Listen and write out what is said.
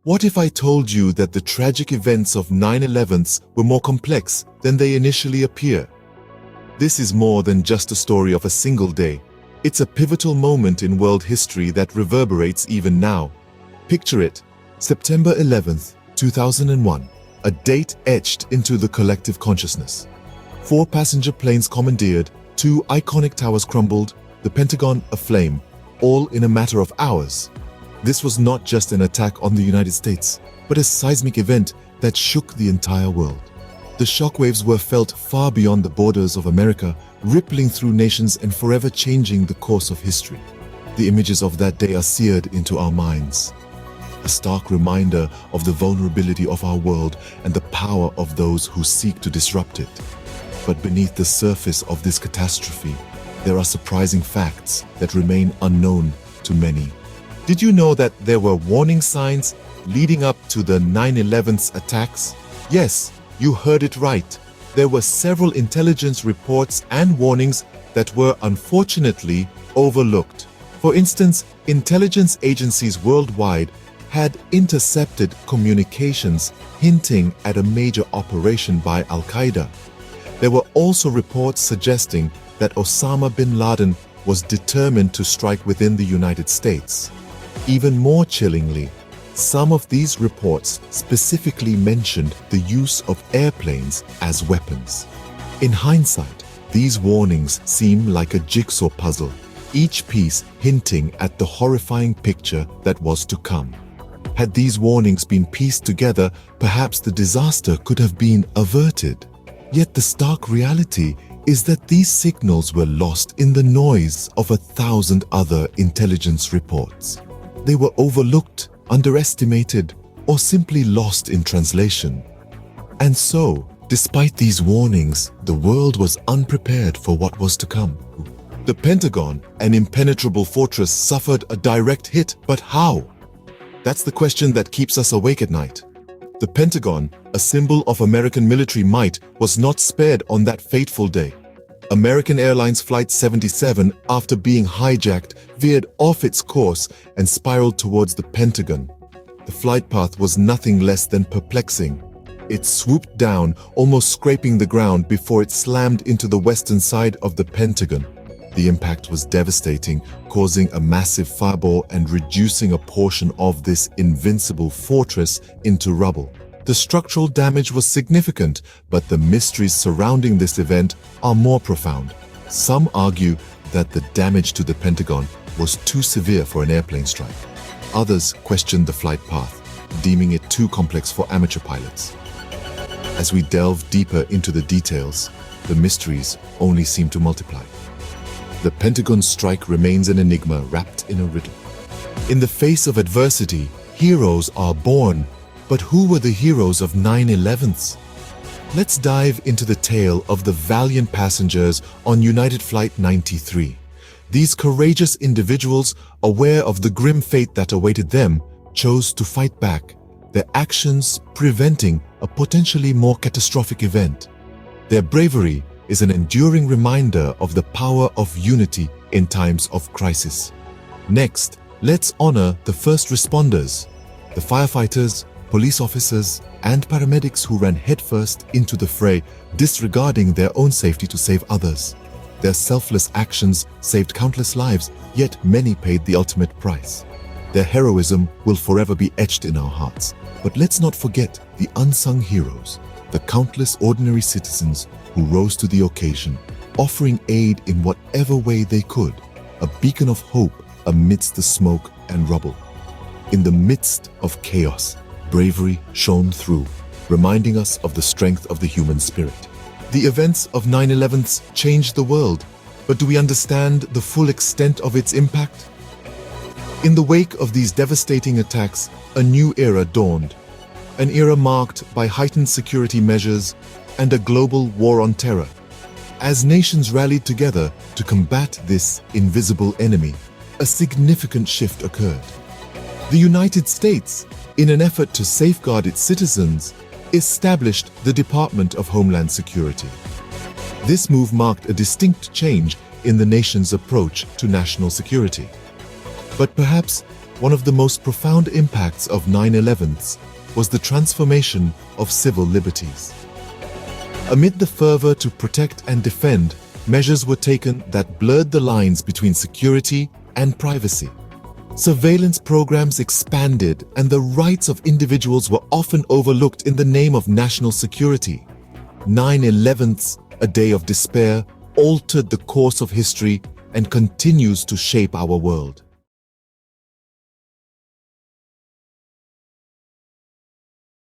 What if I told you that the tragic events of 9/11 were more complex than they initially appear? This is more than just a story of a single day. It's a pivotal moment in world history that reverberates even now. Picture it, September 11th, 2001, a date etched into the collective consciousness. 4 passenger planes commandeered, 2 iconic towers crumbled, the Pentagon aflame, all in a matter of hours. This was not just an attack on the United States, but a seismic event that shook the entire world. The shockwaves were felt far beyond the borders of America, rippling through nations and forever changing the course of history. The images of that day are seared into our minds, a stark reminder of the vulnerability of our world and the power of those who seek to disrupt it. But beneath the surface of this catastrophe, there are surprising facts that remain unknown to many. Did you know that there were warning signs leading up to the 9/11 attacks? Yes, you heard it right. There were several intelligence reports and warnings that were unfortunately overlooked. For instance, intelligence agencies worldwide had intercepted communications hinting at a major operation by Al-Qaeda. There were also reports suggesting that Osama bin Laden was determined to strike within the United States. Even more chillingly, some of these reports specifically mentioned the use of airplanes as weapons. In hindsight, these warnings seem like a jigsaw puzzle, each piece hinting at the horrifying picture that was to come. Had these warnings been pieced together, perhaps the disaster could have been averted. Yet the stark reality is that these signals were lost in the noise of 1,000 other intelligence reports. They were overlooked, underestimated, or simply lost in translation. And so, despite these warnings, the world was unprepared for what was to come. The Pentagon, an impenetrable fortress, suffered a direct hit, but how? That's the question that keeps us awake at night. The Pentagon, a symbol of American military might, was not spared on that fateful day. American Airlines Flight 77, after being hijacked, veered off its course and spiraled towards the Pentagon. The flight path was nothing less than perplexing. It swooped down, almost scraping the ground before it slammed into the western side of the Pentagon. The impact was devastating, causing a massive fireball and reducing a portion of this invincible fortress into rubble. The structural damage was significant, but the mysteries surrounding this event are more profound. Some argue that the damage to the Pentagon was too severe for an airplane strike. Others question the flight path, deeming it too complex for amateur pilots. As we delve deeper into the details, the mysteries only seem to multiply. The Pentagon strike remains an enigma wrapped in a riddle. In the face of adversity, heroes are born. But who were the heroes of 9/11? Let's dive into the tale of the valiant passengers on United Flight 93. These courageous individuals, aware of the grim fate that awaited them, chose to fight back, their actions preventing a potentially more catastrophic event. Their bravery is an enduring reminder of the power of unity in times of crisis. Next, let's honor the first responders, the firefighters, police officers, and paramedics who ran headfirst into the fray, disregarding their own safety to save others. Their selfless actions saved countless lives, yet many paid the ultimate price. Their heroism will forever be etched in our hearts. But let's not forget the unsung heroes, the countless ordinary citizens who rose to the occasion, offering aid in whatever way they could, a beacon of hope amidst the smoke and rubble. In the midst of chaos, bravery shone through, reminding us of the strength of the human spirit. The events of 9/11 changed the world, but do we understand the full extent of its impact? In the wake of these devastating attacks, a new era dawned, an era marked by heightened security measures and a global war on terror. As nations rallied together to combat this invisible enemy, a significant shift occurred. The United States, in an effort to safeguard its citizens, established the Department of Homeland Security. This move marked a distinct change in the nation's approach to national security. But perhaps one of the most profound impacts of 9/11s was the transformation of civil liberties. Amid the fervor to protect and defend, measures were taken that blurred the lines between security and privacy. Surveillance programs expanded, and the rights of individuals were often overlooked in the name of national security. 9/11s, a day of despair, altered the course of history and continues to shape our world.